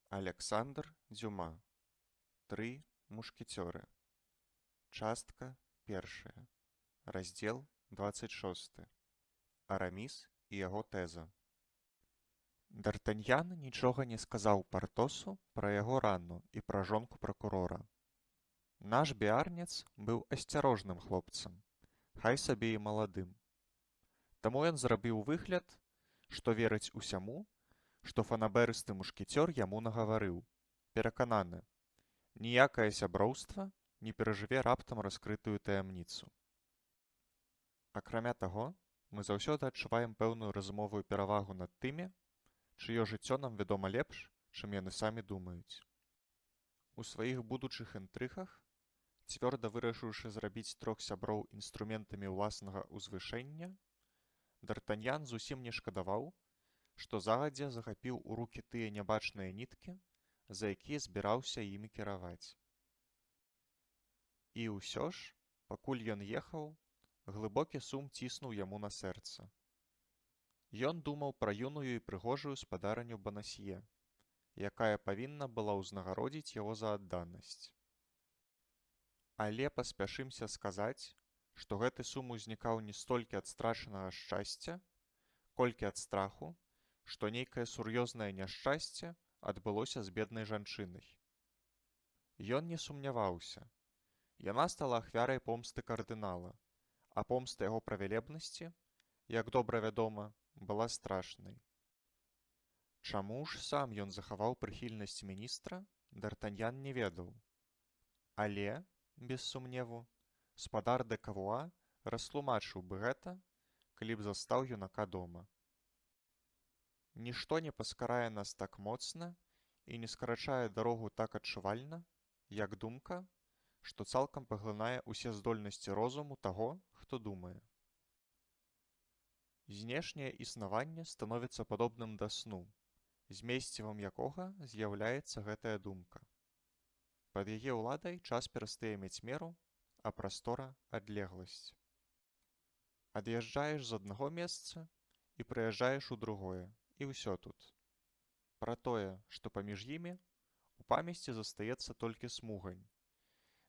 Александр Дюма. Тры мушкецёры. Частка першая. Раздзел 26. Араміс і яго тэза. Д'Артаньян нічога не сказаў Партосу пра яго рану і пра жонку пракурора. Наш біарнец быў асцярожным хлопцам, хай сабе і маладым. Таму ён зрабіў выгляд, што верыць усяму, што фанабэрысты мушкецёр яму нагаварыў, перакананы, ніякае сяброўства не перажыве раптам раскрытую таямніцу. Акрамя таго, мы заўсёды адчуваем пэўную разумовую перавагу над тымі, чыё жыццё нам вядома лепш, чым яны самі думаюць. У сваіх будучых інтрыгах, цвёрда вырашыўшы зрабіць трох сяброў інструментамі ўласнага ўзвышэння, Д'Артаньян зусім не шкадаваў, што загадзя захапіў у рукі тыя нябачныя ніткі, за якія збіраўся імі кіраваць. І ўсё ж, пакуль ён ехаў, глыбокі сум ціснуў яму на сэрца. Ён думаў пра юную і прыгожую спадарыню Банасье, якая павінна была ўзнагародзіць яго за адданасць. Але паспяшымся сказаць, што гэты сум узнікаў не столькі ад страчанага шчасця, колькі ад страху, што нейкае сур'ёзнае няшчасце адбылося з беднай жанчынай. Ён не сумняваўся. Яна стала ахвярай помсты кардынала, а помста яго правілебнасці, як добра вядома, была страшнай. Чаму ж сам ён захаваў прыхільнасць міністра, Д'Артаньян не ведаў. Але, без сумневу, спадар дэ Кавуа растлумачыў бы гэта, калі б застаў юнака дома. Нішто не паскарае нас так моцна і не скарачае дарогу так адчувальна, як думка, што цалкам паглынае ўсе здольнасці розуму таго, хто думае. Знешняе існаванне становіцца падобным да сну, змесцівам якога з'яўляецца гэтая думка. Пад яе ўладай час перастае мець меру, а прастора адлегласць. Ад'язджаеш з аднаго месца і прыязджаеш у другое, і ўсё тут. Пра тое, што паміж імі, у памяці застаецца толькі смугань,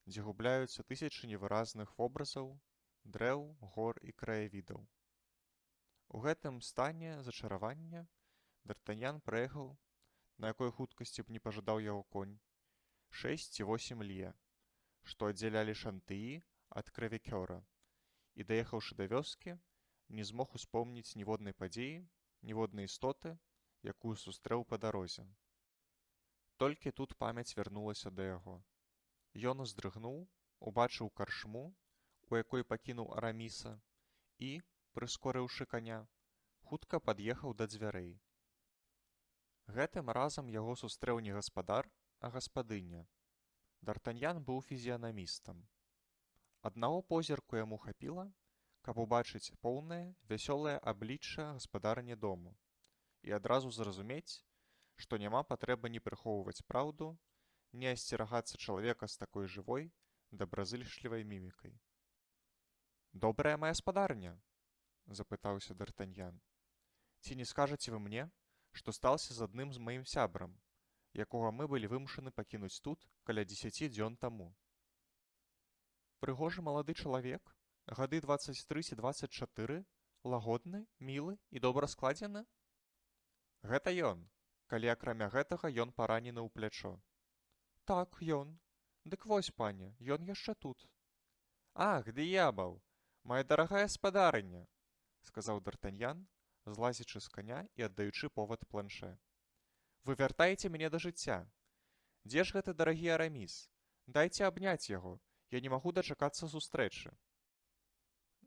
дзе губляюцца тысячы невыразных вобразаў, дрэў, гор і краявідаў. У гэтым стане зачаравання Д'Артаньян праехаў, на якой хуткасці б не пажадаў яго конь, 6 ці 8 лье, што аддзялялі Шантыі ад Крэвекёра, і, даехаўшы да вёскі, не змог успомніць ніводнай падзеі, ніводнай істоты, якую сустрэў па дарозе. Толькі тут памяць вярнулася да яго. Ён уздрыгнуў, убачыў карчму, у якой пакінуў Араміса, і, прыскорыўшы каня, хутка пад'ехаў да дзвярэй. Гэтым разам яго сустрэў не гаспадар, а гаспадыня. Д'Артаньян быў фізіянамістам. Аднаго позірку яму хапіла, каб убачыць поўнае, вясёлае аблічча гаспадарыні дому і адразу зразумець, што няма патрэбы ні прыхоўваць праўду, ні асцерагацца чалавека з такой жывой, дабразычлівай мімікай. «Добрая мая спадарня?» – запытаўся Д'Артаньян. «Ці не скажаце вы мне, што сталася з адным з маім сябрам, якога мы былі вымушаны пакінуць тут каля 10 дзён таму?» Прыгожы малады чалавек, гады 23 ці 24, лагодны, мілы і добра складзены? Гэта ён, калі акрамя гэтага ён паранены ў плячо. Так, ён. Дык вось, пане, ён яшчэ тут. Ах, д'ябал, моя дарагая спадарыня, сказаў Д'Артаньян, злазячы з каня і аддаючы повад планшэ. Вы вяртаеце мяне да жыцця. Дзе ж гэты дарагі Араміс? Дайце абняць яго, я не магу дачакацца сустрэчы.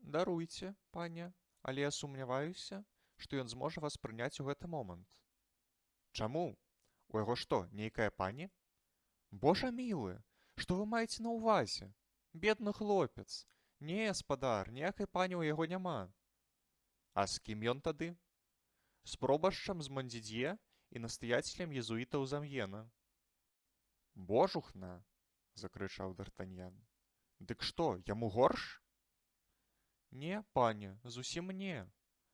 Даруйце, пане, але я сумняваюся, што ён зможа вас прыняць у гэты момант. Чаму? У яго што, нейкая пані? Божа мілы, што вы маеце на ўвазе? Бедны хлопец. Не, спадар, ніякай пані ў яго няма. А з кім ён тады? З пробашчам з Мондзідзье і настаяцелем езуітаў з Амьена. Божухна! Закрычаў Д'Артаньян. Дык што, яму горш? Не, пане, зусім не.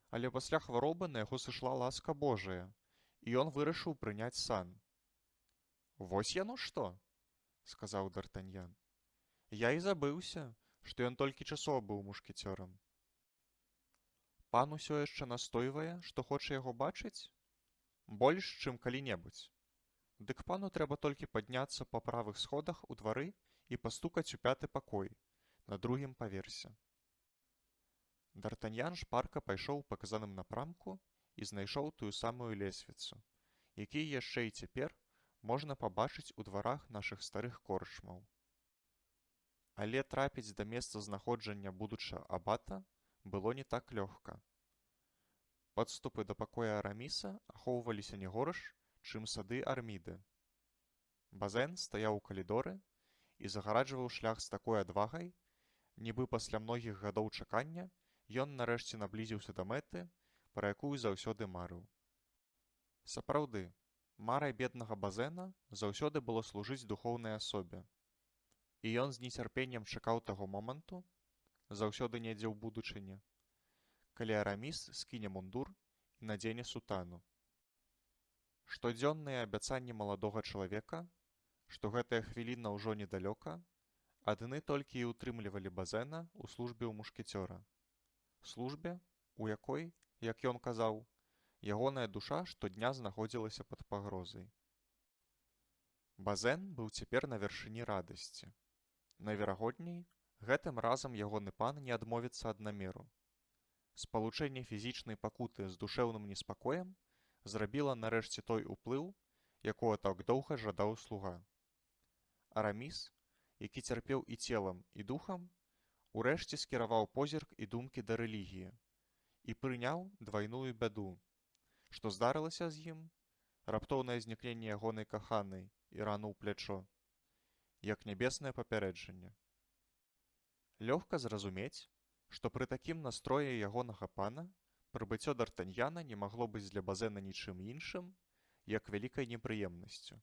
Але пасля хваробы на яго сышла ласка Божая, і ён вырашыў прыняць сан. Вось яно што, сказаў Д'Артаньян. Я і забыўся, што ён толькі часова быў мушкецёрам. Пан усё яшчэ настойвае, што хоча яго бачыць? Больш, чым калі-небудзь. Дык пану трэба толькі падняцца па правых сходах у двары і пастукаць у 5-ты пакой, на другім паверсе. Д'Артаньян шпарка пайшоў у паказаным напрамку і знайшоў тую самую лесвіцу, які яшчэ і цяпер можна пабачыць у дварах нашых старых корчмаў. Але трапіць да месца знаходжання будучага абата было не так лёгка. Падступы да пакоя Араміса ахоўваліся не горш, чым сады Арміды. Базен стаяў у калідоры і загараджваў шлях з такой адвагай, нібы пасля многіх гадоў чакання ён нарэшце наблізіўся да мэты, пра якую заўсёды марыў. Сапраўды, марай беднага Базена заўсёды было служыць духоўнай асобе. І ён з нецярпеннем чакаў таго моманту, заўсёды недзе ў будучыні, калі Араміс скіне мундур і надзене сутану. Штодзённыя абяцанні маладога чалавека, што гэтая хвіліна ўжо недалёка, адны толькі і ўтрымлівалі Базена ў службе ў мушкецёра. Службе, у якой, як ён казаў, ягоная душа штодня знаходзілася пад пагрозай. Базен быў цяпер на вяршыні радасці. Найверагодней, гэтым разам ягоны пан не адмовіцца ад намеру. Спалучэнне фізічнай пакуты з душэўным неспакоем зрабіла нарэшце той уплыў, якога так доўга жадаў слуга. Араміс, які цярпеў і целам, і духам, урэшце скіраваў позірк і думкі да рэлігіі і прыняў двайную бяду, што здарылася з ім, раптоўнае знікненне ягонай каханай і рану ў плячо, як нябеснае папярэджанне. Лёгка зразумець, што пры такім настроі ягонага пана прыбыццё Д'Артаньяна не магло быць для Базена нічым іншым, як вялікай непрыемнасцю.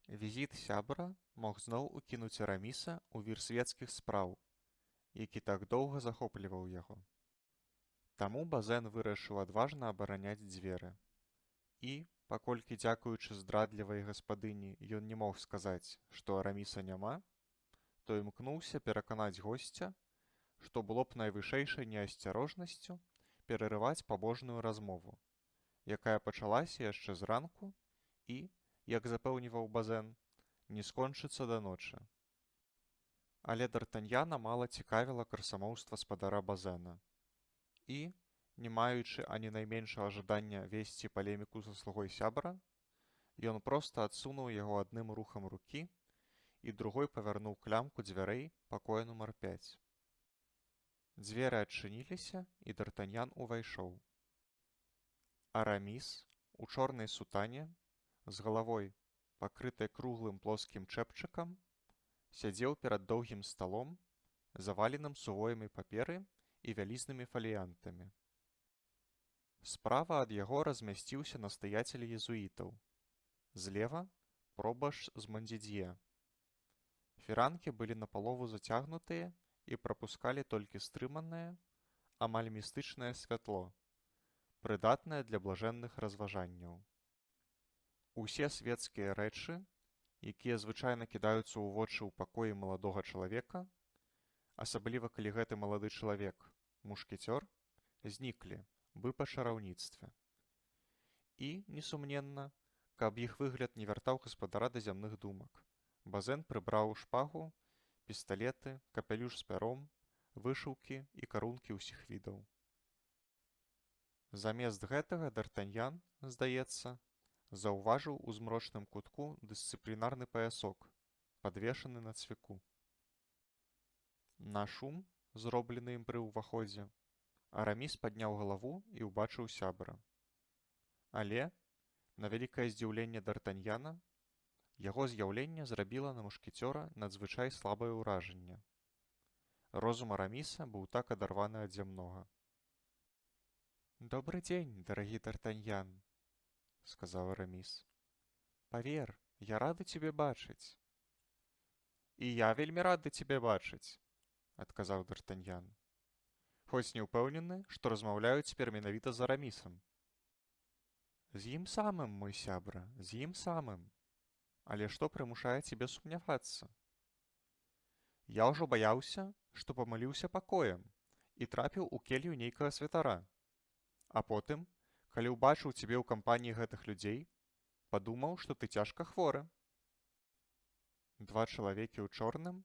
Візіт сябра мог зноў укінуць Араміса ў вір свецкіх спраў, які так доўга захопліваў яго. Таму Базен вырашыў адважна абараняць дзверы. І, паколькі дзякуючы здрадлівай гаспадыні ён не мог сказаць, што Араміса няма, то імкнуўся пераканаць госця, што было б найвышэйшай неасцярожнасцю перарываць пабожную размову, якая пачалася яшчэ зранку і, як запэўніваў Базен, не скончыцца да ночы. Але Д'Артаньяна мала цікавіла красамоўства спадара Базена. І, не маючы ані найменшага жадання весці палеміку са слугой сябра, ён проста адсунуў яго адным рухам рукі і другой павярнуў клямку дзвярэй пакоя нумар 5. Дзверы адчыніліся, і Д'Артаньян увайшоў. Араміс, у чорнай сутане, з галавой, пакрытай круглым плоскім чэпчыкам, сядзеў перад доўгім сталом, заваленым сувоямі паперы і вялізнымі фаліянтамі. Справа ад яго размясціўся настаяцель езуітаў. Злева – пробашч з Мондзідзье. Фіранкі былі напалову зацягнутыя і прапускалі толькі стрыманае, амаль містычнае святло, прыдатнае для блажэнных разважанняў. Усе свецкія рэчы, якія звычайна кідаюцца ў вочы ў пакоі маладога чалавека, асабліва калі гэты малады чалавек – мушкецёр, зніклі бы па чараўніцтве. І, несумненна, каб іх выгляд не вяртаў гаспадара да зямных думак, Базен прыбраў шпагу, пісталеты, капялюш з пяром, вышыўкі і карункі ўсіх відаў. Замест гэтага Д'Артаньян, здаецца, заўважыў у змрочным кутку дысцыплінарны паясок, падвешаны на цвіку. На шум, зроблены ім пры ўваходзе, Араміс падняў галаву і ўбачыў сябра. Але, на вялікае здзіўленне Д'Артаньяна, яго з'яўленне зрабіла на мушкецёра надзвычай слабае ўражанне. Розум Араміса быў так адарваны ад зямнога. «Добрый дзень, дарагі Д'Артаньян», — сказаў Араміс. «Павер, я рады цябе бачыць». «І я вельмі рады цябе бачыць», — адказаў Д'Артаньян. «Хоць не ўпэўнены, што размаўляю цяпер менавіта з Арамісам». «З ім самым, мой сябра, з ім самым», Але што прымушае цябе сумнявацца? Я ўжо баяўся, што памыліўся пакоем і трапіў у келью нейкага святара. А потым, калі ўбачыў цябе ў кампаніі гэтых людзей, падумаў, што ты цяжка хворы. Два чалавекі ў чорным,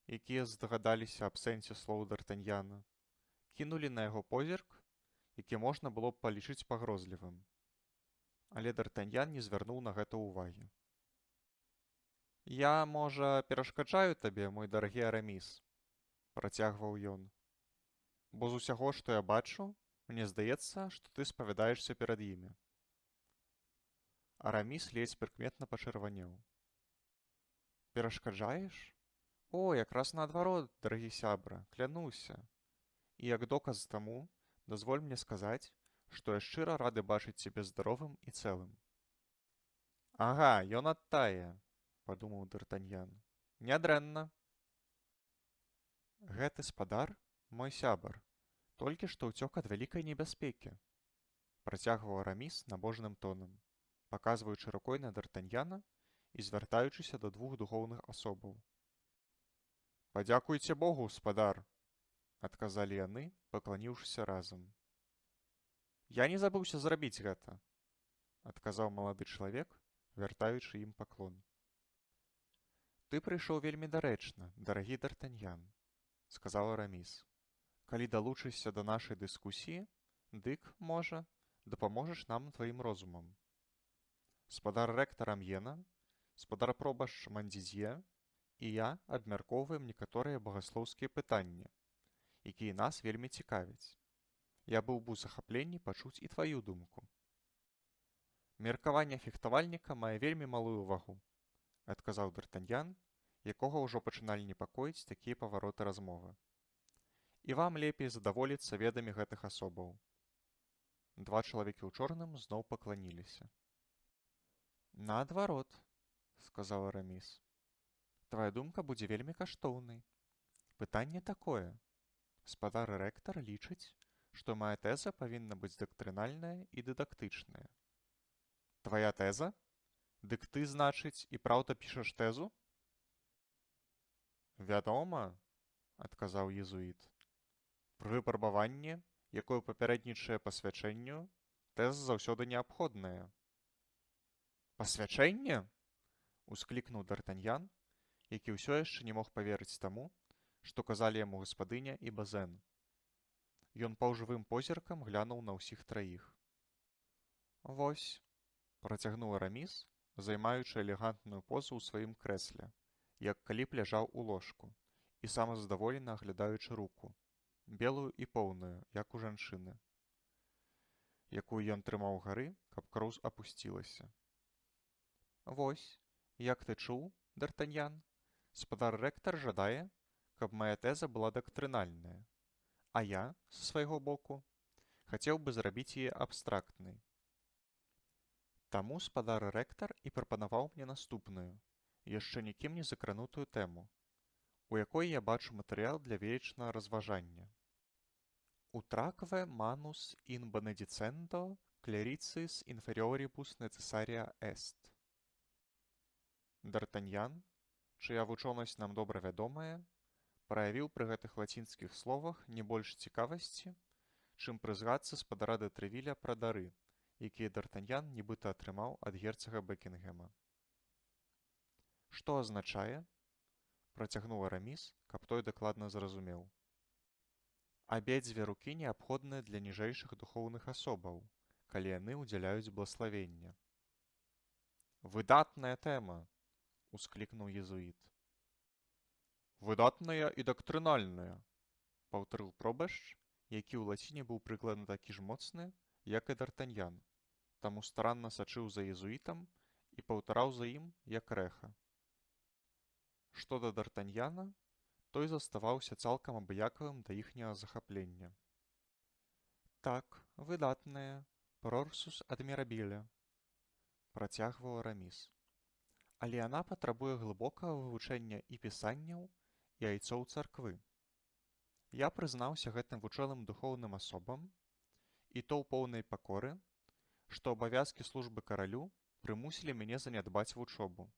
якія здагадаліся аб сэнсе слоў д'Артаньяна, кінулі на яго позірк, які можна было б палічыць пагрозлівым. Але д'Артаньян не звярнуў на гэта ўвагі. «Я, можа, перашкаджаю табе, мой дарагі Араміс?» – працягваў ён. «Бо з усяго, што я бачу, мне здаецца, што ты спавядаешся перад імі». Араміс ледзь прыкметна пачырванеў. «Перашкаджаеш? О, якраз наадварот, дарагі сябра, клянуся. І як доказ таму, дазволь мне сказаць, што я шчыра рады бачыць цябе здаровым і цэлым». «Ага, ён адтае», – падумаў д'Артаньян. «Нядрэнна». «Гэты спадар, мой сябар, толькі што ўцёк ад вялікай небяспекі», – працягваў Араміс набожным тонам, паказваючы рукой на д'Артаньяна і звяртаючыся да двух духоўных асобаў. «Падзякуйце Богу, спадар», – адказалі яны, пакланіўшыся разам. «Я не забыўся зрабіць гэта», – адказаў малады чалавек, вяртаючы ім паклон. «Ты прыйшоў вельмі дарэчна, дарагі д'Артаньян», – сказаў Араміс. «Калі далучышся да нашай дыскусіі, дык, можа, дапаможаш нам тваім розумам. Спадар рэктар Амьена, спадар пробашч Мандзізье і я абмяркоўваем некаторыя багаслоўскія пытанні, якія нас вельмі цікавяць. Я быў бы ў захапленні пачуць і тваю думку». «Меркаванне фехтавальніка мае вельмі малую вагу», – адказаў д'Артаньян, якога ўжо пачыналі непакоіць такія павароты размовы. «І вам лепей задаволіцца ведамі гэтых асобаў». Два чалавекі ў чорным зноў пакланіліся. «Наадварот», – сказаў Араміс. «Твая думка будзе вельмі каштоўнай. Пытанне такое. Спадар рэктар лічыць, што мая тэза павінна быць дактрынальная і дыдактычная». «Твая тэза? Дык ты, значыць, і праўда пішаш тэзу?» «Вядома», – адказаў езуіт. «Пры выпрабаванні, якое папярэднічае пасвячэнню, тэза заўсёды неабходная». «Пасвячэнне?» – усклікнуў д'Артаньян, які ўсё яшчэ не мог паверыць таму, што казалі яму гаспадыня і Базен. Ён паўжывым позіркам глянуў на ўсіх траіх. «Вось», – працягнуў Араміс, займаючы элегантную позу ў сваім крэсле, як калі б ляжаў у ложку, і самазадаволена аглядаючы руку, белую і поўную, як у жанчыны, якую ён трымаў угары, каб кроў апусцілася. «Вось, як ты чуў, д'Артаньян, спадар рэктар жадае, каб мая тэза была дактрынальная, а я, са свайго боку, хацеў бы зрабіць яе абстрактнай. Таму спадар рэктар і прапанаваў мне наступную, яшчэ нікім не закранутую тэму, у якой я бачу матэрыял для вечнага разважання. Utraque manus in benedicendo clericis inferioribus necessaria est». Д'Артаньян, чыя вучонасць нам добра вядомая, праявіў пры гэтых лацінскіх словах не больш цікавасці, чым пры згадцы спадара дэ Трэвіля пра дары, якія д'Артаньян нібыта атрымаў ад герцага Бекінгема. «Што азначае?» – працягнуў Араміс, каб той дакладна зразумеў. «Абедзве рукі неабходныя для ніжэйшых духоўных асобаў, калі яны ўдзяляюць блаславення». «Выдатная тэма!» – усклікнуў езуіт. «Выдатная і дактрынальная», – паўтарыў пробашч, які ў лаціне быў прыкладна такі ж моцны, як і д'Артаньян, таму старанна сачыў за езуітам і паўтараў за ім, як рэха. Што да д'Артаньяна, той заставаўся цалкам абыякавым да іхняга захаплення. «Так, выдатная, прорсус адмірабіля», – працягваў Араміс. «Але яна патрабуе глыбокага вывучэння і пісанняў, і айцоў царквы. Я прызнаўся гэтым вучоным духоўным асобам, і то ў поўнай пакоры, што абавязкі службы каралю прымусілі мяне занядбаць вучобу.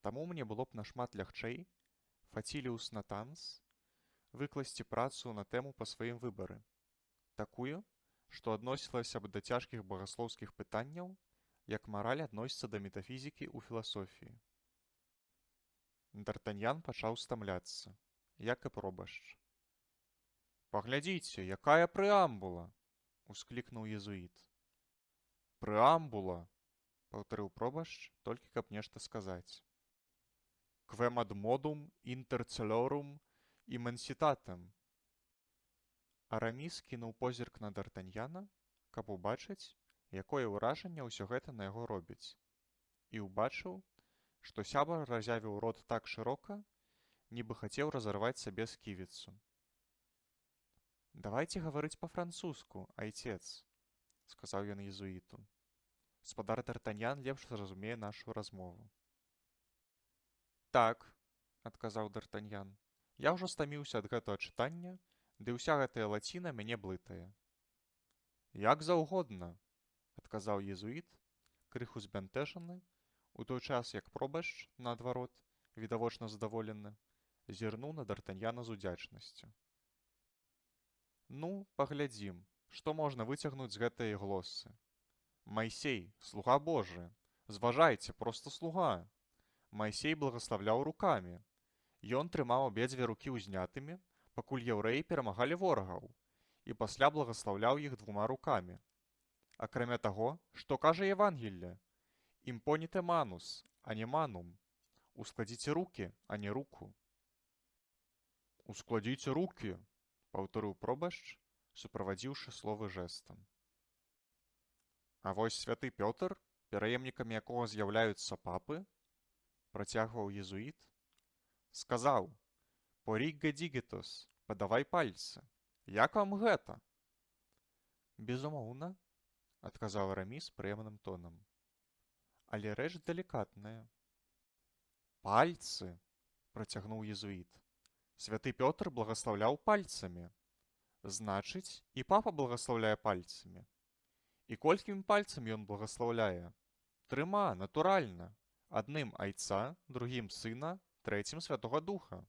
Таму мне было б нашмат лягчэй Фаціліус Натанс выкласці працу на тэму па сваім выбары, такую, што адносілася б да цяжкіх багаслоўскіх пытанняў, як мараль адносіцца да метафізікі ў філасофіі. Д'Артаньян пачаў стамляцца, як і пробашч. «Паглядзіце, якая прэамбула!» — усклікнуў езуіт. «Прэамбула!» — паўтарыў пробашч, толькі каб нешта сказаць. «Quem ad modum inter celorum immensitatem». Араміс кінуў позірк на Д'Артаньяна, каб убачыць, якое ўражанне ўсё гэта на яго робіць, і ўбачыў, што сябар разявіў рот так шырока, нібы хацеў разарваць сабе сківіцу. «Давайце гаварыць па-французску, айцец», — сказаў ён езуіту. «Спадар Д'Артаньян лепш зразумее нашу размову». «Так», — адказаў Д'Артаньян, — «я ўжо стаміўся ад гэтага чытання, ды ўся гэтая лаціна мяне блытае». «Як заўгодна», — адказаў езуіт, крыху збянтэжаны, у той час як пробашч, наадварот, відавочна задаволены, зірнуў на Д'Артаньяна з удзячнасцю. «Ну, паглядзім, што можна выцягнуць з гэтай глосы. Майсей, слуга Божы, зважайце, проста слуга. Майсей благаславляў рукамі. Ён трымаў абедзве рукі ўзнятымі, пакуль яўрэі перамагалі ворагаў, і пасля благаслаўляў іх двума рукамі. Акрамя таго, што кажа Евангелле? Импоніте манус, а не манум. Ускладзіце рукі, а не руку». «Ускладзіце рукі», — паўторыў пробашч, суправадзіўшы словы жэстам. «А вось святы Пётр, пераемнікамі якога з'яўляюцца папы, — працягваў езуіт, — сказаў: «Порігге дігітос, падавай пальцы. Як вам гэта?» «Безумоўна», — адказаў Араміс прыемным тонам. «Але рэч далікатная». «Пальцы», — працягнуў езуіт. «Святы Пётр благаслаўляў пальцамі. Значыць, і папа благаслаўляе пальцамі. І колькімі пальцамі ён благаслаўляе? 3, натуральна. Адным айца, другім сына, трэцім святога духа».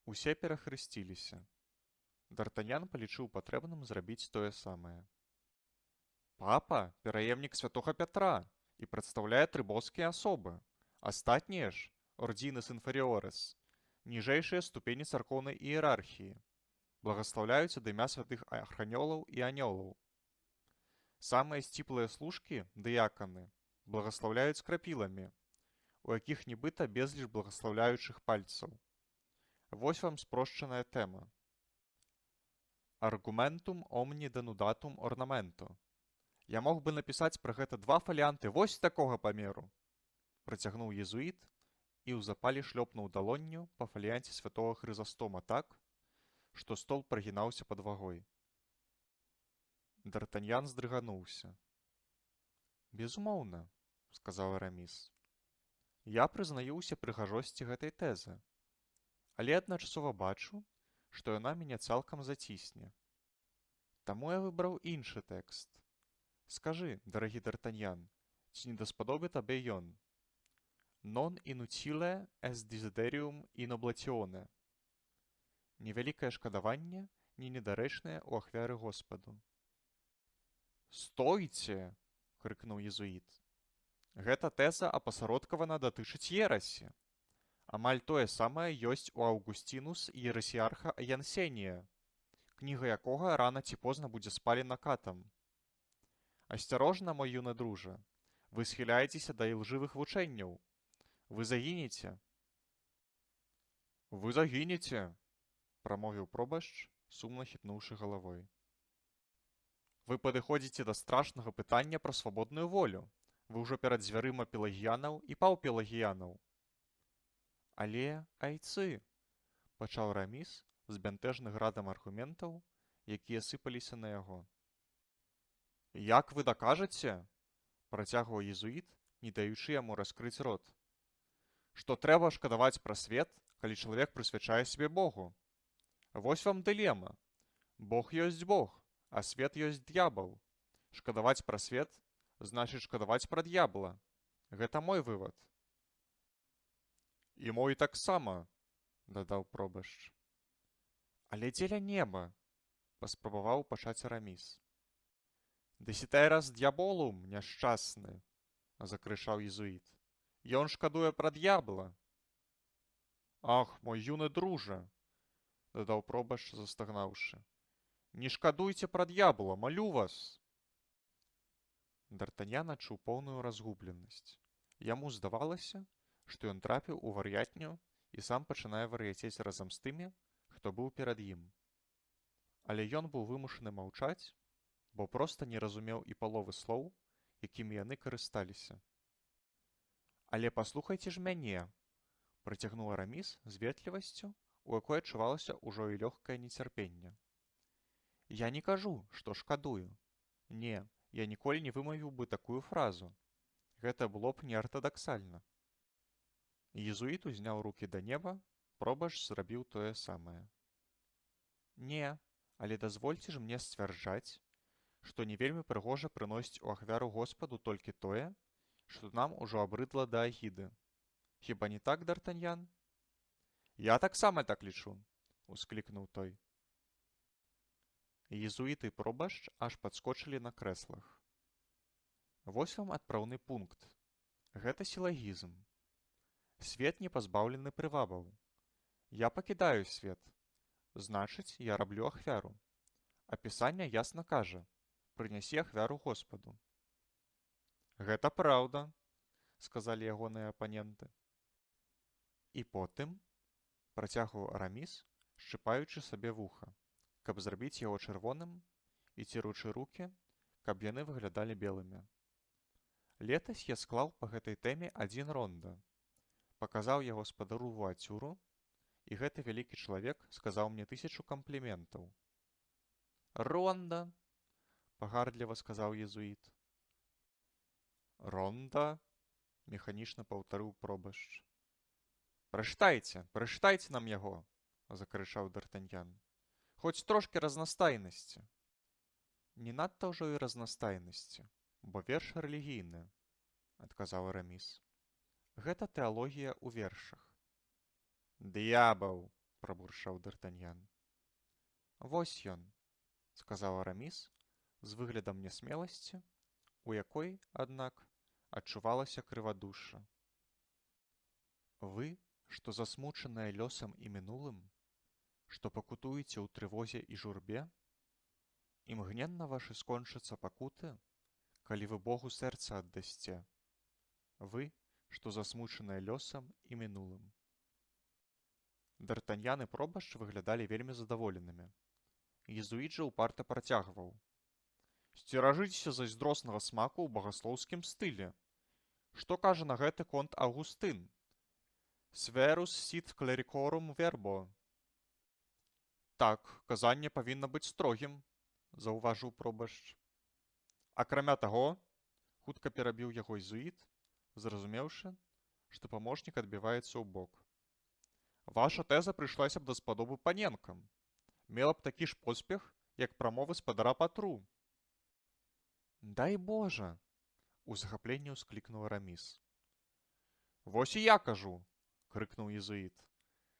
Усе перахрысціліся. Д'Артаньян палічыў патрэбным зрабіць тое самае. «Папа – пераемнік святога Пятра і прадстаўляе 3 боскія асобы. Астатнія ж – ордзінес інферіорес, ніжэйшыя ступені царкоўнай іерархіі, благаслаўляюць ад імя святых арханёлаў і анёлаў. Самыя сціплыя служкі, дыяканы, благаслаўляюць крапіламі, у якіх нібыта безліч благаслаўляючых пальцаў. Вось вам спрошчаная тэма. Аргументум омні денудатум орнаменто. Я мог бы напісаць пра гэта 2 фаліянты вось такога памеру», — працягнуў езуіт і ў запалі шлёпнуў далонню па фаліянце святого Хрызастома так, што стол прагінаўся пад вагой. Д'Артаньян здрыгануўся. «Безумоўна», — сказаў Араміс. «Я прызнаю ўсе прыгажосці гэтай тэзы, але адначасова бачу, што яна мяне цалкам зацісне. Таму я выбраў іншы тэкст. Скажы, дарагі Д'Артаньян, ці не даспадобы табе ён? Non inutile est desiderium in oblatione. Невялікае шкадаванне, не недарэчнае ў ахвяры Господу». «Стойце!» — крыкнуў езуіт. «Гэта тэза апасарадкавана датычыць ерасі. Амаль тое самае ёсць у Аўгусцінус і ерасіярха Янсенія, кніга якога рана ці позна будзе спалена катам. Асцярожна, мой юны дружа, вы схіляецеся да ілжывых вучэнняў. Вы загінеце». «Вы загінеце», — прамовіў пробашч, сумна хітнуўшы галавой. «Вы падыходзіце да страшнага пытання пра свабодную волю. Вы ўжо перад дзвярыма пелагіянаў і паўпелагіянаў». «Але, айцы», — пачаў Араміс, збянтэжаны градам аргументаў, якія сыпаліся на яго. «Як вы дакажаце?» — працягваў езуіт, не даючы яму раскрыць рот. «Што трэба шкадаваць пра свет, калі чалавек прысвячае сябе Богу? Вось вам дылема. Бог ёсць Бог, а свет ёсць д'ябал. Шкадаваць пра свет значыць шкадаваць пра д'ябла. Гэта мой вывад». І мой таксама, дадаў пробашч. Але дзеля неба, паспрабаваў пачаць Араміс. Десятай раз д'яболум, няшчасны, закрычаў езуіт. Ён шкадуе пра д'ябла. Ах, мой юны дружа, дадаў пробашч, застагнаўшы. Не шкадуйце пра д'ябла, малю вас. Д'Артаньян адчуў поўную разгубленасць. Яму здавалася, што ён трапіў у вар'ятню і сам пачынае вар'яцець разам з тымі, хто быў перад ім. Але ён быў вымушаны маўчаць, бо проста не разумеў і паловы слоў, якімі яны карысталіся. Але паслухайце ж мяне, працягнуў Араміс з ветлівасцю, у якой адчувалася ўжо і лёгкае нецярпенне. Я не кажу, што шкадую. Не, я ніколі не вымавіў бы такую фразу. Гэта было б неартадаксальна. Езуіт узняў рукі да неба, пробашч зрабіў тое самае. Не, але дазвольце ж мне сцвярджаць, што не вельмі прыгожа прыносіць у ахвяру Господу толькі тое, што нам ужо абрыдла да агіды. Хіба не так, Д'Артаньян? Я таксама так лічу, усклікнуў той. Езуіт і пробашч аж падскочылі на крэслах. Вось вам адпраўны пункт. Гэта сілагізм. Свет не пазбаўлены прывабаў. Я пакідаю свет. Значыць, я раблю ахвяру. А Пісанне ясна кажа: прынясі ахвяру Господу. Гэта праўда, сказалі ягоныя апаненты. І потым, працягваў Араміс, шчыпаючы сабе вуха, каб зрабіць яго чырвоным і ціручы рукі, каб яны выглядалі белымі. Летась я склаў па гэтай тэме адзін ронда, паказаў яго спадару Вуацюру, і гэты вялікі чалавек сказаў мне 1000 кампліментаў. Ронда, пагардліва сказаў езуіт. Ронда, механічна паўтарыў пробашч. Прачытайце нам яго, закрычаў Д'Артаньян. Хоць трошкі разнастайнасці. Не надта ўжо і разнастайнасці, бо верш рэлігійны, адказаў Араміс. Гэта тэалогія ў вершах. Д'ябаў, прабурчаў Д'Артаньян. Вось ён, сказаў Араміс з выглядам нясмеласці, у якой, аднак, адчувалася крывадушша. Вы, што засмучаныя лёсам і мінулым, што пакутуеце ў трывозе і журбе, імгненна вашы скончацца пакуты, калі вы Богу сэрца аддасце. Вы, што засмучаныя лёсам і мінулым. Д'Артаньян і пробашч выглядалі вельмі задаволенымі. Езуіт жа ўпарта працягваў. Сцеражыцеся зайздроснага смаку ў багаслоўскім стылі. Што кажа на гэты конт Аўгустын? Сверус сит клерикорум вербо. Так, казанне павінна быць строгім, заўважыў пробашч. Акрамя таго, хутка перабіў яго езуіт, зразумеўшы, што памочнік адбіваецца ў бок. Ваша тэза прыйшлася б даспадобы паненкам. Мела б такі ж поспех, як прамовы спадара Патру. Дай Божа, у захапленні ўсклікнуў Араміс. Вось і я кажу, крыкнуў езуіт.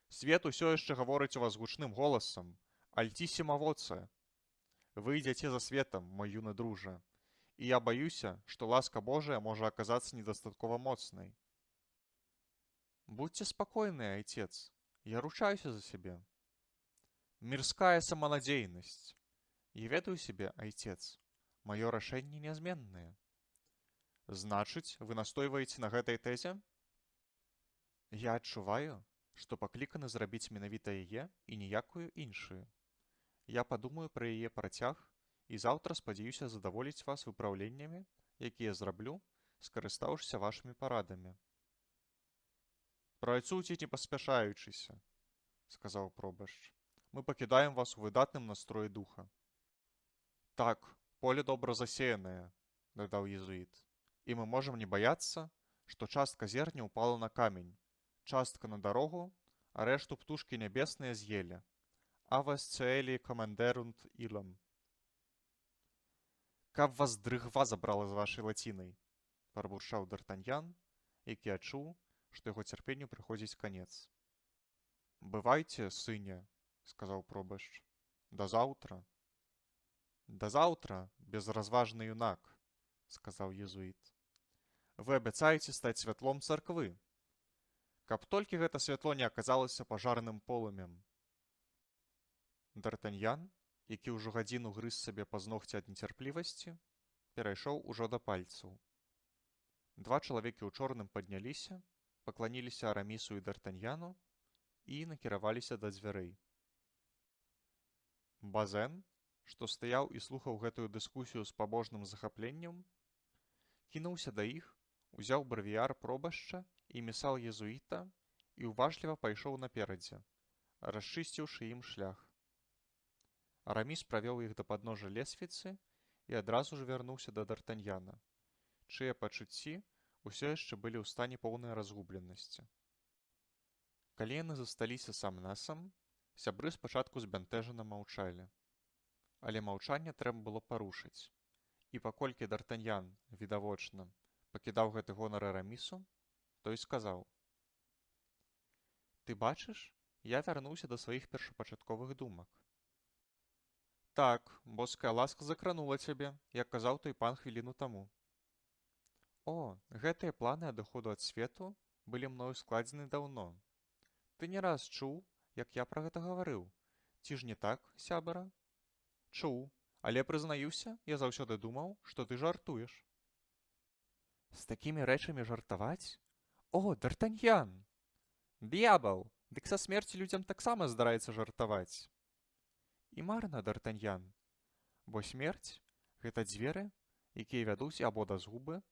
Свет усё яшчэ гаворыць у вас гучным голасам. Альціссіма воце. Вы ідзяце за светам, мой юны дружа, і я баюся, што ласка Божая можа аказацца недастаткова моцнай. Будьце спакойны, айцец, я ручаюся за сябе. Мірская саманадзейнасць. Я ведаю сябе, айцец, маё рашэнне нязменнае. Значыць, вы настойваеце на гэтай тэзе? Я адчуваю, што пакліканы зрабіць менавіта яе і ніякую іншую. Я падумаю пра яе працяг і заўтра спадзяюся задаволіць вас выпраўленнямі, якія зраблю, скарыстаўшыся вашымі парадамі. Працуйце не паспяшаючыся, сказаў пробашч. Мы пакідаем вас у выдатным настроі духа. Так, поле добра засеянае, дадаў езуіт, і мы можам не баяцца, што частка зерня ўпала на камень, частка на дарогу, а рэшту птушкі нябесныя з'елі. Авас цээлі камандэрунт ілам. Каб вас дрыгва забрала з вашай лацінай, прабурчаў Д'Артаньян, які адчуў, што яго цярпенню прыходзіць канец. «Бывайце, сыне», — сказаў пробашч. «Да заўтра». «Да заўтра, безразважны юнак», — сказаў езуіт. «Вы абяцаеце стаць святлом царквы. Каб толькі гэта святло не аказалася пажарным полымем». Д'Артаньян, які ўжо гадзіну грыз сабе пазногці ад нецярплівасці, перайшоў ужо да пальцаў. Два чалавекі ў чорным падняліся, пакланіліся Арамісу і Д'Артаньяну і накіраваліся да дзвярэй. Базен, што стаяў і слухаў гэтую дыскусію з пабожным захапленнем, кінуўся да іх, узяў бравіяр пробашча і місал езуіта і ўважліва пайшоў наперадзе, расчысціўшы ім шлях. Араміс правёў іх да падножжа лесвіцы і адразу ж вярнуўся да Д'Артаньяна, чые пачуцці ўсё яшчэ былі ў стане поўнай разгубленасці. Калі яны засталіся сам-насам, сябры спачатку збянтэжана маўчалі. Але маўчанне трэба было парушыць, і паколькі Д'Артаньян, відавочна, пакідаў гэты гонар Арамісу, той сказаў: «Ты бачыш, я вярнуўся да сваіх першапачатковых думак. Так, боская ласка закранула цябе, як казаў той пан хвіліну таму. О, гэтыя планы адыходу ад свету былі мною складзены даўно. Ты не раз чуў, як я пра гэта гаварыў. Ці ж не так, сябара? Чуў, але, прызнаюся, я заўсёды думаў, што ты жартуеш». «З такімі рэчамі жартаваць? О, Д'Артаньян! Д'ябал! Дык са смерці людзям таксама здараецца жартаваць. І марна, Д'Артаньян, бо смерць — гэта дзверы, якія вядуць або да згубы,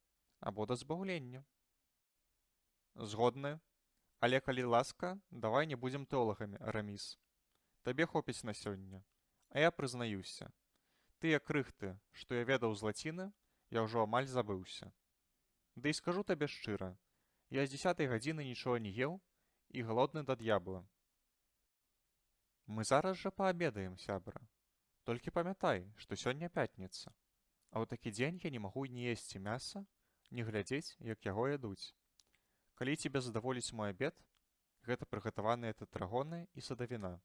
або да збаўлення». «Згодны. Але, калі ласка, давай не будзем тэолагамі, Араміс. Табе хопіць на сёння. А я прызнаюся, тыя крыхты, што я ведаў з лаціны, я ўжо амаль забыўся. Ды і скажу табе шчыра, я з 10 гадзіны нічога не еў і галодны да д'ябла». «Мы зараз жа паабедаем, сябра. Толькі памятай, што сёння пятніца, а ў такі дзень я не магу не есці мяса, не глядзець, як яго ядуць. Калі цябе задаволіць мой абед, гэта прыгатаваныя тэтрагоны і садавіна».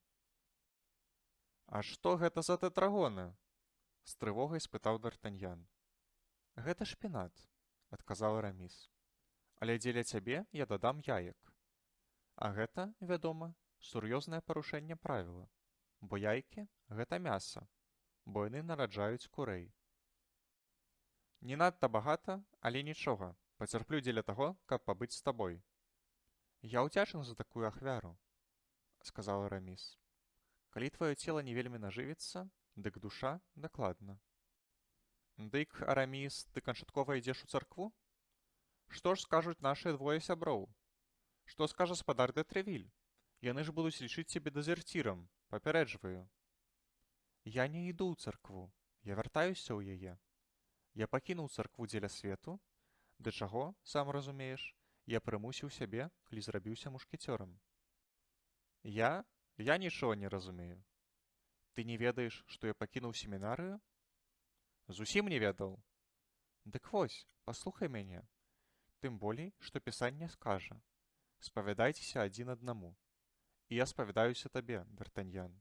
«А што гэта за тэтрагоны?» — з трывогай спытаў Д'Артаньян. «Гэта шпінат», — адказаў Араміс. «Але дзеля цябе я дадам яек. А гэта, вядома, сур'ёзнае парушэнне правіла, бо яйкі — гэта мяса, бо яны нараджаюць курэй». «Не надта багата, але нічога, пацярплю дзеля таго, каб пабыць з табой». «Я ўдзячны за такую ахвяру», — сказаў Араміс. «Калі тваё цела не вельмі нажывіцца, дык душа дакладна». «Дык, Араміс, ты канчаткова ідзеш у царкву? Што ж скажуць нашыя двое сяброў? Што скажа спадар дэ Трэвіль? Яны ж будуць лічыць цябе дэзерцірам, папярэджваю». «Я не іду ў царкву, я вяртаюся ў яе. Я пакінуў царкву дзеля свету, да чаго, сам разумееш, я прымусіў сябе, калі зрабіўся мушкецёрам». «Я нічога не разумею. Ты не ведаеш, што я пакінуў семінарыю?» «Зусім не ведаў». «Дык вось, паслухай мяне. Тым болей, што пісанне скажа: спавядайцеся адзін аднаму. І я спавядаюся табе, Д'Артаньян.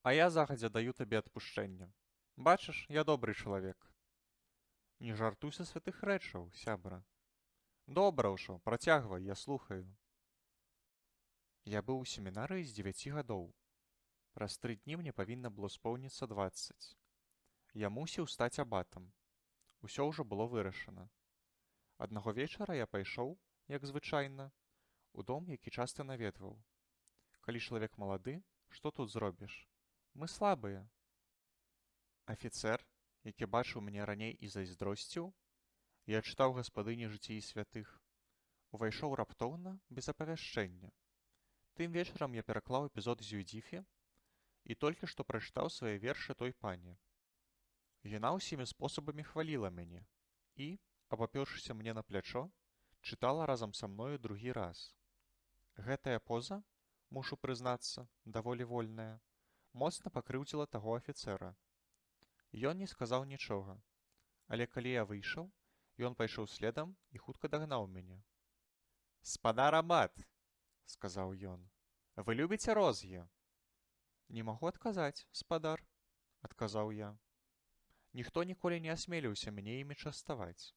А я загадзя даю табе адпушчэнне. Бачыш, я добры чалавек». «Не жартуй са святых рэчаў, сябра». «Добра ўжо, працягвай, я слухаю». «Я быў у семінарыі з 9 гадоў. Праз 3 дні мне павінна было споўніцца 20. Я мусіў стаць абатам. Усё ўжо было вырашана. Аднаго вечара я пайшоў, як звычайна, у дом, які часта наведваў. Калі чалавек малады, што тут зробіш? Мы слабыя». Афіцэр, які бачыў мяне раней і зайздросціў, я чытаў гаспадыні жыцці святых, увайшоў раптоўна, без апавяшчэння. Тым вечарам я пераклаў эпізод з Юдзіфі і толькі што прачытаў свае вершы той пані. Яна ўсімі спосабамі хваліла мяне і, абапёршыся мне на плячо, чытала разам са мною другі раз. Гэтая поза, мушу прызнацца, даволі вольная, моцна пакрыўдзіла таго афіцэра. Ён не сказаў нічога, але калі я выйшаў, ён пайшоў следам і хутка дагнаў мяне. «Спадар Абат», — сказаў ён, — «вы любіце розгі?» «Не магу адказаць, спадар», — адказаў я. «Ніхто ніколі не асмеліўся мяне імі частаваць».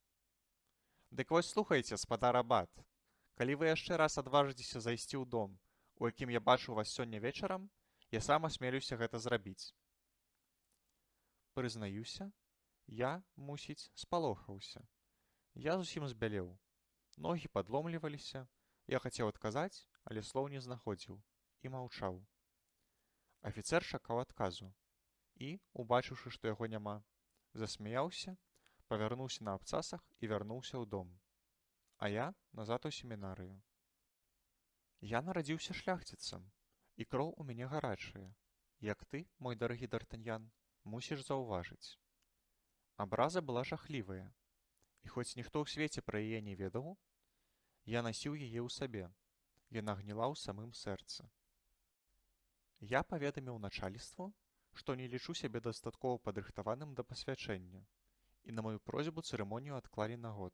«Дык вось слухайце, спадар Абат, калі вы яшчэ раз адважыцеся зайсці ў дом, у якім я бачыў вас сёння вечарам, я сам асмелюся гэта зрабіць». Прызнаюся, я, мусіць, спалохаўся. Я зусім збялеў. Ногі падломліваліся. Я хацеў адказаць, але слоў не знаходзіў і маўчаў. Афіцэр чакаў адказу і, убачыўшы, што яго няма, засмяяўся, павярнуўся на абцасах і вярнуўся ў дом. А я назад у семінарыю. Я нарадзіўся шляхціцам, і кроў у мяне гарачая, як ты, мой дарагі Д'Артаньян, мусіш заўважыць. Абраза была жахлівая, і хоць ніхто ў свеце пра яе не ведаў, я насіў яе ў сабе, яна гніла ў самым сэрцы. Я паведаміў начальству, што не лічу сябе дастаткова падрыхтаваным да пасвячэння, і на маю просьбу цырымонію адклалі на год.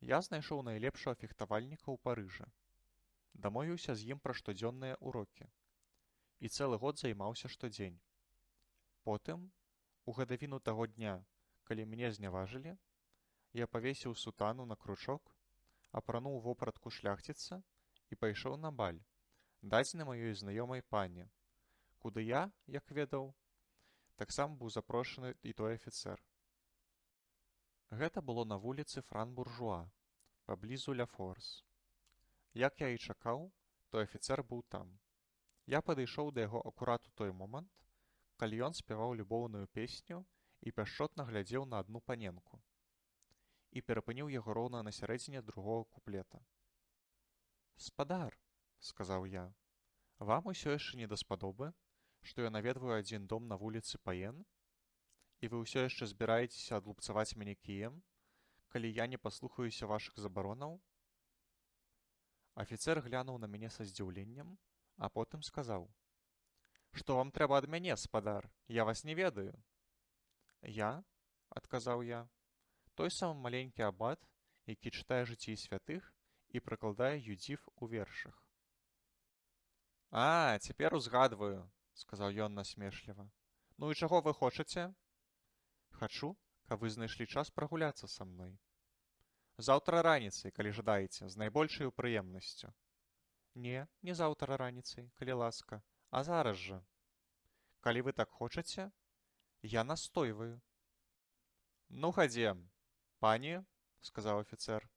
Я знайшоў найлепшага фехтавальніка ў Парыжы, дамовіўся з ім пра штодзённыя ўрокі і цэлы год займаўся штодзень. Потым, у гадавіну таго дня, калі мяне зняважылі, я павесіў сутану на кручок, апрануў вопратку шляхціца і пайшоў на баль, дадзены маёй знаёмай пані, куды я, як ведаў, таксама быў запрошаны і той афіцэр. Гэта было на вуліцы Фран-Буржуа, паблізу ля Форс. Як я і чакаў, той афіцэр быў там. Я падышоў да яго акурат у той момант, калі ён спяваў любоўную песню і пяшчотна глядзеў на адну паненку, і перапыніў яго роўна на сярэдзіне другога куплета. «Спадар», — сказаў я, — «вам усё яшчэ не даспадобы, што я наведваю адзін дом на вуліцы Паен, і вы ўсё яшчэ збіраецеся адлупцаваць мяне кіем, калі я не паслухаюся вашых забаронаў?» Афіцэр глянуў на мяне са здзіўленнем, а потым сказаў: «Што вам трэба ад мяне, спадар? Я вас не ведаю». «Я», — адказаў я, — «той самы маленькі абат, які чытае жыцці святых і прыкладае юдзіф у вершах». «А, цяпер узгадваю», — сказаў ён насмешліва. «Ну і чаго вы хочаце?» «Хачу, каб вы знайшлі час прагуляцца са мной. Заўтра раніцай, калі жадаеце, з найбольшаю прыемнасцю». «Не, не заўтра раніцай, калі ласка, а зараз жа». «Калі вы так хочаце, я настойваю». «Ну, хадзем, пані», — сказаў афіцэр.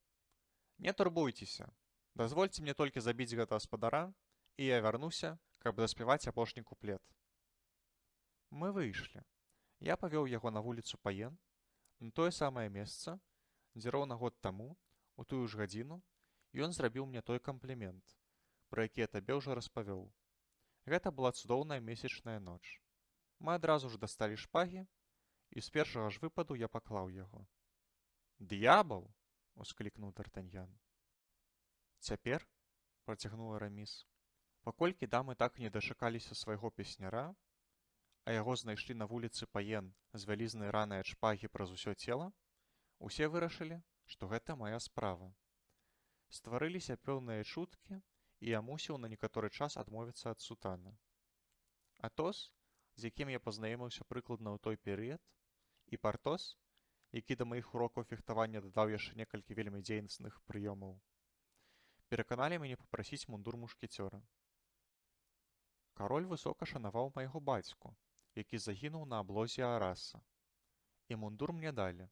«Не турбуйцеся, дазвольце мне толькі забіць гэтага спадара, і я вярнуся, каб заспяваць апошні куплет». Мы выйшлі. Я павёў яго на вуліцу Паен, на тое самае месца, дзе роўна год таму, у тую ж гадзіну, ён зрабіў мне той камплімент, пра які я табе ўжо распавёў. Гэта была цудоўная месячная ноч. Мы адразу ж дасталі шпагі, і з першага ж выпаду я паклаў яго. «Д'ябал!» — усклікнуў Д'Артаньян. «Цяпер», — працягнуў Араміс, — «паколькі дамы так і не дачакаліся свайго песняра, а яго знайшлі на вуліцы Паен з вялізнай ранай ад шпагі праз усё цела, усе вырашылі, што гэта мая справа. Стварыліся пэўныя чуткі, і я мусіў на некаторы час адмовіцца ад сутаны. Атос, з якім я пазнаёміўся прыкладна ў той перыяд, і Партос, які да маіх урокаў фехтавання дадаў яшчэ некалькі вельмі дзейсных прыёмаў, пераканалі мяне папрасіць мундур мушкецёра. Кароль высока шанаваў майго бацьку, які загінуў на аблозе Араса, і мундур мне далі.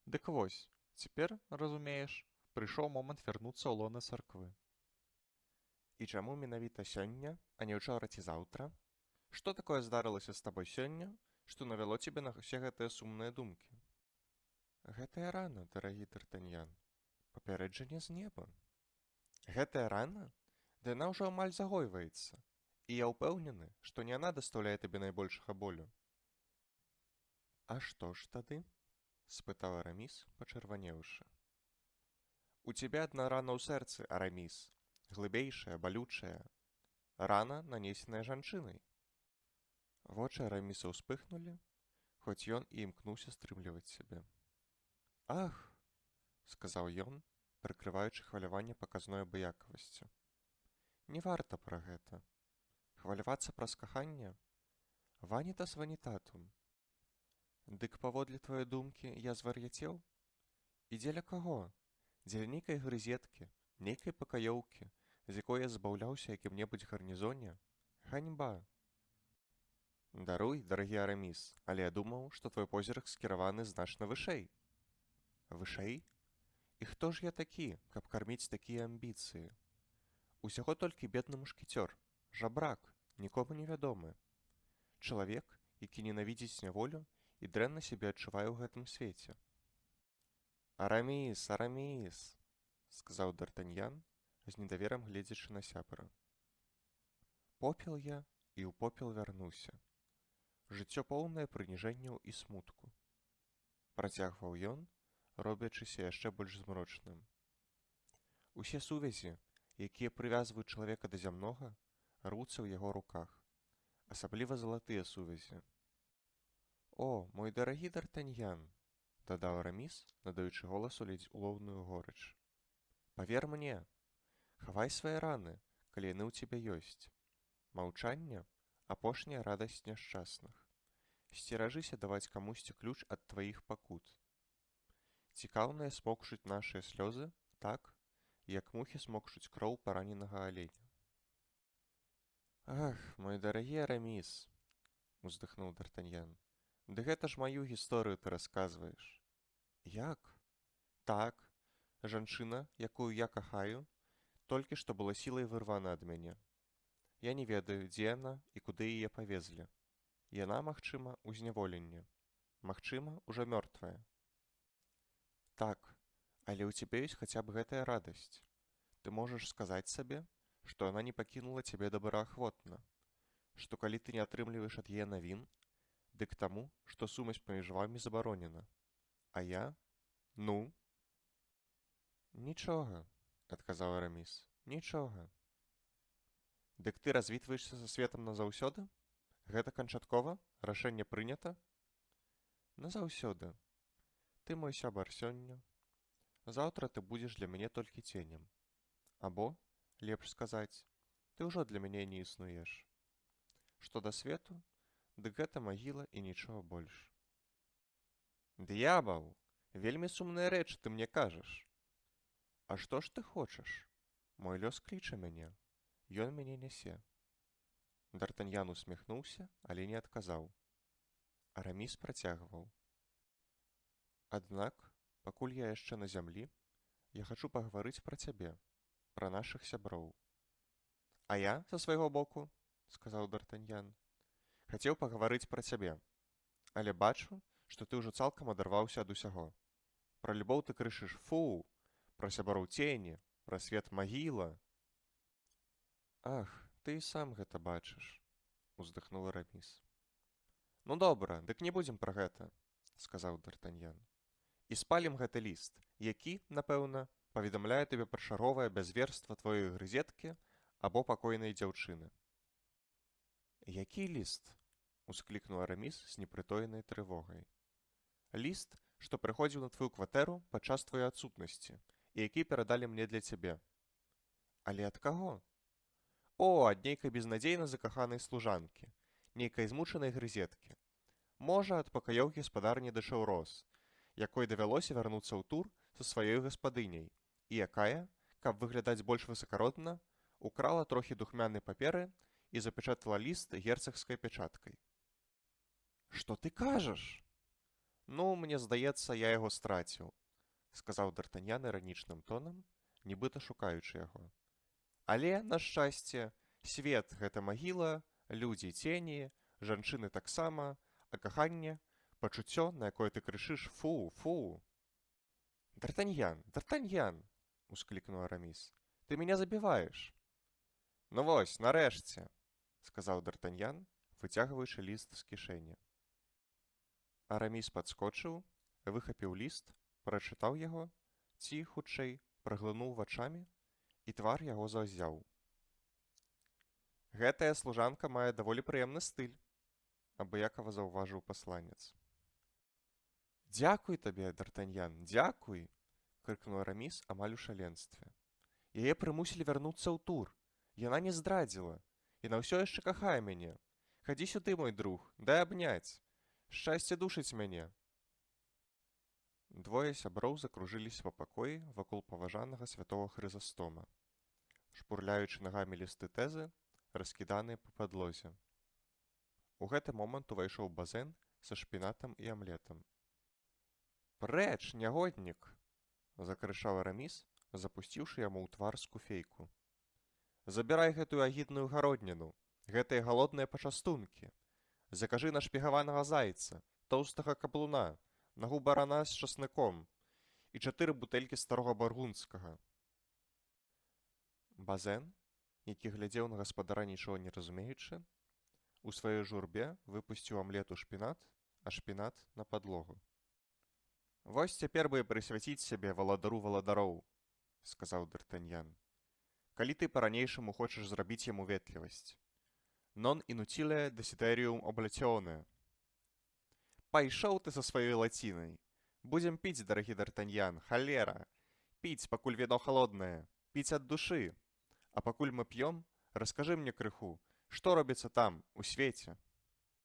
Дык вось, цяпер, разумееш, прыйшоў момант вярнуцца ў лона царквы. «І чаму менавіта сёння, а не ўчора ці заўтра? Што такое здарылася з табой сёння, што навяло цябе на ўсе гэтыя сумныя думкі?» «Гэтая рана, дарагі Д'Артаньян, папярэджанне з неба». «Гэтая рана? Да яна ўжо амаль загойваецца, і я ўпэўнены, што не яна дастаўляе табе найбольшага болю». «А што ж тады?» — спытаў Араміс, пачырванеўшы. «У цябе адна рана ў сэрцы, Араміс, глыбейшая, балючая. Рана, нанесеная жанчынай». Вочы Араміса ўспыхнулі, хоць ён і імкнуўся стрымліваць сябе. «Ах!» — сказаў ён, прыкрываючы хваляванне паказной абыякавасцю. Не варта пра гэта. Хвалявацца праз каханне? Ванітас ванітатум. Дык паводле тваёй думкі я звар'яцеў? І дзеля каго? Дзеля нейкай грызеткі, нейкай пакаёўкі, з якой я забаўляўся якім-небудзь гарнізоне? Ганьба! Даруй, дарагі Араміс, але я думаў, што твой позірк скіраваны значна вышэй. Вышэй? І хто ж я такі, каб карміць такія амбіцыі? Усяго толькі бедны мушкецёр, жабрак, нікому невядомы. Чалавек, які ненавідзіць няволю і дрэнна сябе адчувае ў гэтым свеце. Араміс, Араміс, сказаў Д'Артаньян, з недаверам гледзячы на сябра. Попел я і ў попел вярнуся. Жыццё поўнае прыніжэнняў і смутку. Працягваў ён, робячыся яшчэ больш змрочным. Усе сувязі, якія прывязваюць чалавека да зямнога, рвуцца ў яго руках, асабліва залатыя сувязі. О, мой дарагі Д'Артаньян, дадаў Араміс, надаючы голасу ледзь улоўную горыч. Павер мне, хавай свае раны, калі яны ў цябе ёсць. Маўчанне – апошняя радасць няшчасных. Сцеражыся даваць камусьці ключ ад тваіх пакут. Цікаўныя смокчуць нашыя слёзы так, як мухі смокчуць кроў параненага аленя. Ах, мой дарагі Араміс, уздыхнуў Д'Артаньян, ды гэта ж маю гісторыю ты расказваеш. Як? Так, жанчына, якую я кахаю, толькі што была сілай вырвана ад мяне. Я не ведаю, дзе яна і куды яе павезлі. Яна, магчыма, у зняволенні. Магчыма, ужо мёртвая. Так, але ў цябе ёсць хаця б гэтая радасць. Ты можаш сказаць сабе, што яна не пакінула цябе добраахвотна, што калі ты не атрымліваеш ад яе навін, дык таму, што сумесь паміж вамі забаронена. А я? Ну? Нічога, адказаў Араміс, нічога. Дык ты развітваешся са светам назаўсёды? Гэта канчаткова? Рашэнне прынята? Назаўсёды. Ты мой сябар сёння. Заўтра ты будзеш для мяне толькі ценем. Або, лепш сказаць, ты ўжо для мяне не існуеш. Што да свету, дык гэта магіла і нічога больш. Д'ябал! Вельмі сумныя рэчы ты мне кажаш. А што ж ты хочаш? Мой лёс кліча мяне. Ён мяне нясе. Д'Артаньян усміхнуўся, але не адказаў. Араміс працягваў. Аднак, пакуль я яшчэ на зямлі, я хачу пагаварыць пра цябе, пра нашых сяброў. А я, са свайго боку, сказаў Д'Артаньян, хацеў пагаварыць пра цябе, але бачу, што ты ўжо цалкам адарваўся ад усяго. Пра любоў ты крычыш «фу», пра сяброў цені, пра свет магіла. Ах, ты і сам гэта бачыш, уздыхнуў Араміс. Ну добра, дык не будзем пра гэта, сказаў Д'Артаньян. І спалім гэты ліст, які, напэўна, паведамляе табе пра чарговае бязверства твоёй грызеткі або пакойнай дзяўчыны. Які ліст? Усклікнуў Араміс з непрытоенай трывогай. Ліст, што прыходзіў на тваю кватэру падчас тваёй адсутнасці і які перадалі мне для цябе. Але ад каго? О, ад нейкай безнадзейна закаханай служанкі, нейкай змучанай грызеткі. Можа, ад пакаёўкі спадарні де Шаўрос, якой давялося вярнуцца ў тур са сваёй гаспадыняй, і якая, каб выглядаць больш высакародна, украла трохі духмянай паперы і запечатала ліст герцагскай пячаткай. Што ты кажаш? Ну, мне здаецца, я яго страціў, сказаў Д'Артаньян іранічным тонам, нібыта шукаючы яго. Але, на шчасце, свет – гэта магіла, людзі – цені, жанчыны таксама, а каханне – пачуццё, на якое ты крычыш «фу, фу». Д'Артаньян, Д'Артаньян, усклікнуў Араміс, ты мяне забіваеш. Ну вось, нарэшце, сказаў Д'Артаньян, выцягваючы ліст з кішэні. Араміс падскочыў, выхапіў ліст, прачытаў яго, ці, хутчэй, праглынуў вачамі, і твар яго заўзяў. Гэтая служанка мае даволі прыемны стыль, абыякава заўважыў пасланец. Дзякуй табе, Д'Артаньян, дзякуй, крыкнуў Араміс амаль у шаленстве. Яе прымусілі вярнуцца ў тур. Яна не здрадзіла. Яна ўсё яшчэ кахае мяне. Хадзі сюды, мой друг, дай абняць. Шчасце душыць мяне. Двое сяброў закружыліся па пакоі вакол паважанага святого Хрызастома, шпурляючы нагамі лісты тэзы, раскіданыя па падлозе. У гэты момант увайшоў Базен са шпінатам і амлетам. «Прэч, нягоднік!» – закрычаў Араміс, запусціўшы яму ў твар скуфейку. «Забірай гэтую агідную гародніну, гэтыя галодныя пачастункі. Закажы нашпігаванага зайца, тоўстага каблуна, нагу барана з часныком і 4 бутэлькі старога баргунскага». Базен, які глядзеў на гаспадара нічога не разумеючы, у сваёй журбе выпусціў амлет у шпінат, а шпінат на падлогу. «Вось цяпер бы прысвяціць сябе валадару валадароў», – сказаў Д'Артаньян. «Калі ты па-ранейшаму хочаш зрабіць яму ветлівасць. Non inutile desiderium oblatione». «Пайшоў ты са сваёй лацінай. Будзем піць, дарагі Д'Артаньян, халера. Піць, пакуль віно халоднае. Піць ад душы. А пакуль мы п'ём, раскажы мне крыху, што робіцца там, у свеце?»